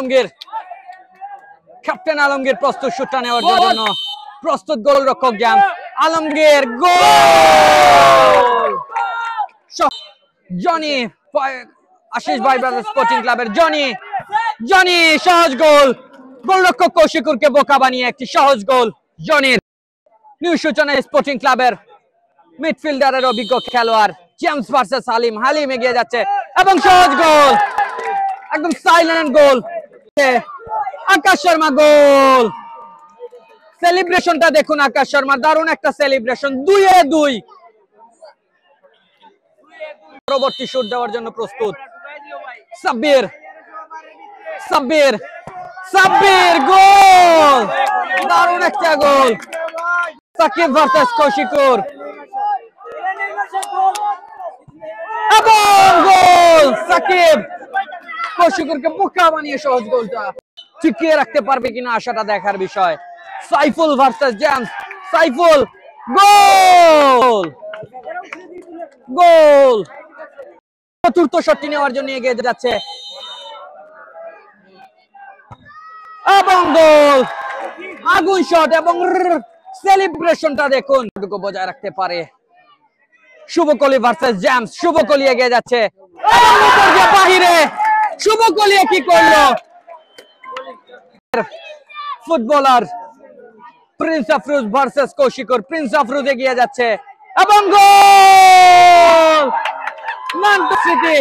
Alamgir, captain Alamgir প্রস্তুত শুটটা নেওয়ার জন্য, প্রস্তুত গোলরক্ষক জেমস আলমগীর, গোল! জনি, আশিস ভাই ব্রাদার্স স্পোর্টিং ক্লাবের জনি সহজ গোল, গোলরক্ষক কৌশিকুরকে বোকা বানিয়ে একটি সহজ গোল জনির। নিউ সূচনা স্পোর্টিং ক্লাবের মিডফিল্ডারের অভিজ্ঞ খেলোয়াড় জেমস ভার্সেস হালিম এগিয়ে যাচ্ছে এবং সহজ গোল, একদম সাইলেন্ট গোল, আকাশ শর্মা গোল। সেলিব্রেশনটা দেখুন আকাশ শর্মা, দারুণ একটা সেলিব্রেশন, 2-2। পরবর্তী শুট দেওয়ার জন্য প্রস্তুত সাব্বির, গোল, দারুণ একটা গোল। সাকিব ভার্সেস কৌশিকুর এবং গোল, সাকিব কৌশিকুরকে বোকা বানিয়ে সহজ গোলটা। টিকিয়ে রাখতে পারবে কিনা আশাটা দেখার বিষয়। সাইফুল ভার্সেস জেমস, সাইফুল, গোল। চতুর্থ শটটি নেওয়ার জন্য এগিয়ে যাচ্ছে এবং গোল, আগুন শট এবং সেলিব্রেশনটা দেখুন, বজায় রাখতে পারে। শুভকলি ভার্সেস জেমস, শুভকলি এগিয়ে যাচ্ছে বাহিরে, শুভকলি কি করলো? Footballer Prince Afroz versus Kaushikur, Prince Afroz এগিয়ে যাচ্ছে এবং গোল! নান্টু সিটি